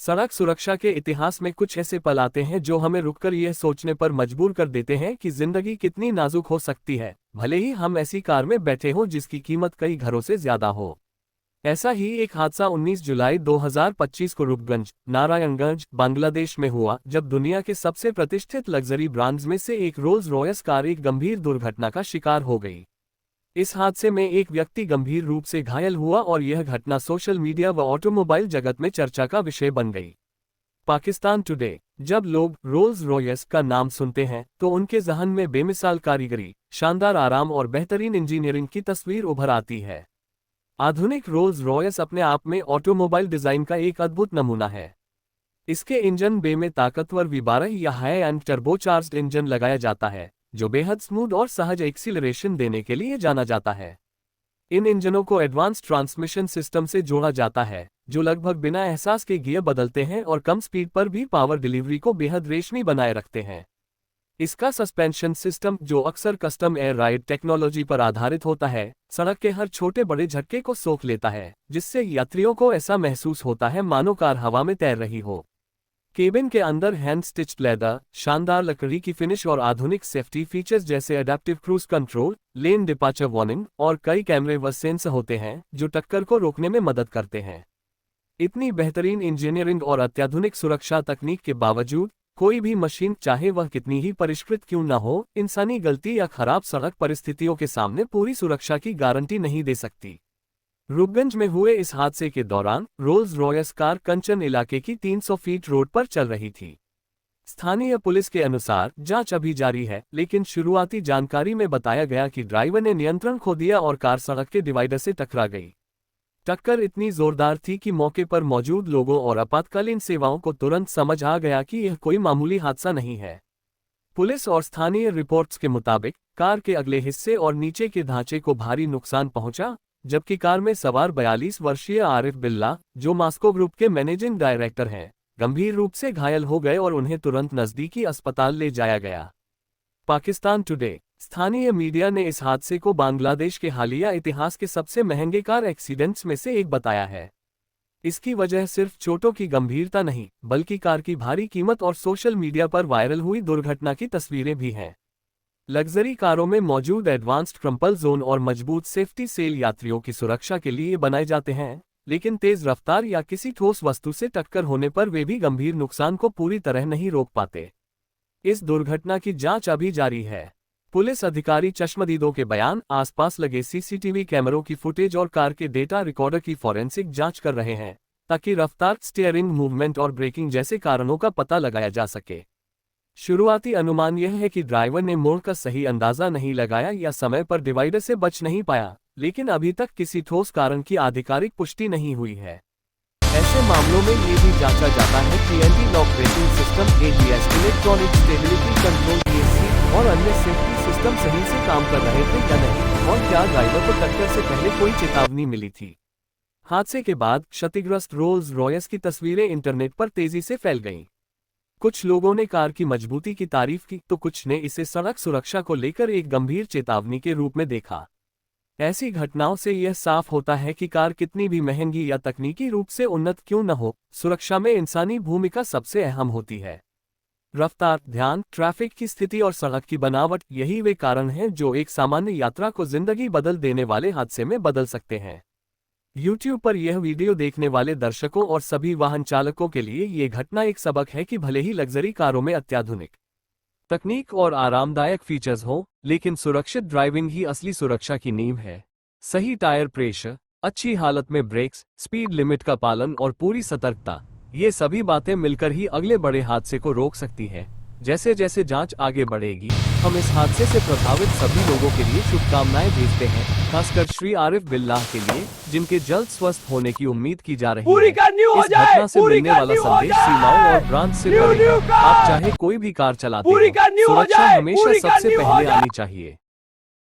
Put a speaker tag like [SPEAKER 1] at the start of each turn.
[SPEAKER 1] सड़क सुरक्षा के इतिहास में कुछ ऐसे पल आते हैं जो हमें रुककर यह सोचने पर मजबूर कर देते हैं कि जिंदगी कितनी नाजुक हो सकती है, भले ही हम ऐसी कार में बैठे हों जिसकी कीमत कई घरों से ज्यादा हो। ऐसा ही एक हादसा 19 जुलाई 2025 को रूपगंज, नारायणगंज, बांग्लादेश में हुआ, जब दुनिया के सबसे प्रतिष्ठित लग्जरी ब्रांड्स में से एक रोल्स रॉयस कार एक गंभीर दुर्घटना का शिकार हो गई। इस हादसे में एक व्यक्ति गंभीर रूप से घायल हुआ और यह घटना सोशल मीडिया व ऑटोमोबाइल जगत में चर्चा का विषय बन गई। पाकिस्तान टुडे। जब लोग रोल्स रॉयस का नाम सुनते हैं तो उनके जहन में बेमिसाल कारीगरी, शानदार आराम और बेहतरीन इंजीनियरिंग की तस्वीर उभर आती है। आधुनिक रोल्स रॉयस अपने आप में ऑटोमोबाइल डिजाइन का एक अद्भुत नमूना है। इसके इंजन बे में ताकतवर V12 या हाई एंड टर्बोचार्ज्ड इंजन लगाया जाता है, जो बेहद स्मूथ और सहज एक्सीलरेशन देने के लिए जाना जाता है। इन इंजनों को एडवांस ट्रांसमिशन सिस्टम से जोड़ा जाता है, जो लगभग बिना एहसास के गियर बदलते हैं और कम स्पीड पर भी पावर डिलीवरी को बेहद रेशमी बनाए रखते हैं। इसका सस्पेंशन सिस्टम, जो अक्सर कस्टम एयर राइड टेक्नोलॉजी पर आधारित होता है, सड़क के हर छोटे बड़े झटके को सोख लेता है, जिससे यात्रियों को ऐसा महसूस होता है मानो कार हवा में तैर रही हो। केबिन के अंदर हैंड स्टिच्ड लेदर, शानदार लकड़ी की फिनिश और आधुनिक सेफ्टी फीचर्स जैसे adaptive cruise control, lane departure warning और कई कैमरे व सेंसर होते हैं जो टक्कर को रोकने में मदद करते हैं। इतनी बेहतरीन इंजीनियरिंग और अत्याधुनिक सुरक्षा तकनीक के बावजूद कोई भी मशीन, चाहे वह कितनी ही परिष्कृत क्यों न हो, इंसानी गलती या खराब सड़क परिस्थितियों के सामने पूरी सुरक्षा की गारंटी नहीं दे सकती। रूपगंज में हुए इस हादसे के दौरान रोल्स रॉयस कार कंचन इलाके की 300 फीट रोड पर चल रही थी। स्थानीय पुलिस के अनुसार जांच अभी जारी है, लेकिन शुरुआती जानकारी में बताया गया कि ड्राइवर ने नियंत्रण खो दिया और कार सड़क के डिवाइडर से टकरा गई। टक्कर इतनी जोरदार थी कि मौके पर मौजूद लोगों और आपातकालीन सेवाओं को तुरंत समझ आ गया कि यह कोई मामूली हादसा नहीं है। पुलिस और स्थानीय रिपोर्ट्स के मुताबिक कार के अगले हिस्से और नीचे के ढांचे को भारी नुकसान पहुंचा, जबकि कार में सवार 42 वर्षीय आरिफ बिल्ला, जो मास्को ग्रुप के मैनेजिंग डायरेक्टर हैं, गंभीर रूप से घायल हो गए और उन्हें तुरंत नजदीकी अस्पताल ले जाया गया। पाकिस्तान टुडे। स्थानीय मीडिया ने इस हादसे को बांग्लादेश के हालिया इतिहास के सबसे महंगे कार एक्सीडेंट्स में से एक बताया है। इसकी वजह सिर्फ चोटों की गंभीरता नहीं, बल्कि कार की भारी कीमत और सोशल मीडिया पर वायरल हुई दुर्घटना की तस्वीरें भी हैं। लग्जरी कारों में मौजूद एडवांस्ड क्रम्पल जोन और मजबूत सेफ्टी सेल यात्रियों की सुरक्षा के लिए बनाए जाते हैं, लेकिन तेज रफ्तार या किसी ठोस वस्तु से टक्कर होने पर वे भी गंभीर नुकसान को पूरी तरह नहीं रोक पाते। इस दुर्घटना की जांच अभी जारी है। पुलिस अधिकारी चश्मदीदों के बयान, आसपास लगे सीसीटीवी कैमरों की फुटेज और कार के डेटा रिकॉर्डर की फॉरेंसिक जांच कर रहे हैं, ताकि रफ्तार, स्टीयरिंग मूवमेंट और ब्रेकिंग जैसे कारणों का पता लगाया जा सके। शुरुआती अनुमान यह है कि ड्राइवर ने मोड़ का सही अंदाजा नहीं लगाया या समय पर डिवाइडर से बच नहीं पाया, लेकिन अभी तक किसी ठोस कारण की आधिकारिक पुष्टि नहीं हुई है। ऐसे मामलों में ये भी जांचा जाता है कि anti lock braking system ABS, electronic stability control ESC और अन्य सेफ्टी सिस्टम सही से काम कर रहे थे या नहीं, और क्या ड्राइवर को टक्कर से पहले कोई चेतावनी मिली थी। हादसे के बाद क्षतिग्रस्त रोल्स रॉयस की तस्वीरें इंटरनेट पर तेजी से फैल गईं। कुछ लोगों ने कार की मजबूती की तारीफ की तो कुछ ने इसे सड़क सुरक्षा को लेकर एक गंभीर चेतावनी के रूप में देखा। ऐसी घटनाओं से यह साफ होता है कि कार कितनी भी महंगी या तकनीकी रूप से उन्नत क्यों न हो, सुरक्षा में इंसानी भूमिका सबसे अहम होती है। रफ्तार, ध्यान, ट्रैफिक की स्थिति और सड़क की बनावट, यही वे कारण हैं जो एक सामान्य यात्रा को जिंदगी बदल देने वाले हादसे में बदल सकते हैं। YouTube पर यह वीडियो देखने वाले दर्शकों और सभी वाहन चालकों के लिए ये घटना एक सबक है कि भले ही लग्जरी कारों में अत्याधुनिक तकनीक और आरामदायक फीचर्स हो, लेकिन सुरक्षित ड्राइविंग ही असली सुरक्षा की नींव है। सही टायर प्रेशर, अच्छी हालत में ब्रेक्स, स्पीड लिमिट का पालन और पूरी सतर्कता, ये सभी बातें मिलकर ही अगले बड़े हादसे को रोक सकती हैं। जैसे जैसे जांच आगे बढ़ेगी, हम इस हादसे से प्रभावित सभी लोगों के लिए शुभकामनाएं भेजते हैं, खासकर श्री आरिफ बिल्लाह के लिए, जिनके जल्द स्वस्थ होने की उम्मीद की जा रही है। इस घटना से मिलने वाला संदेश सीमाओं और ब्रांच से परे है। आप चाहे कोई भी कार चलाते हो, सुरक्षा हमेशा सबसे पहले आनी चाहिए।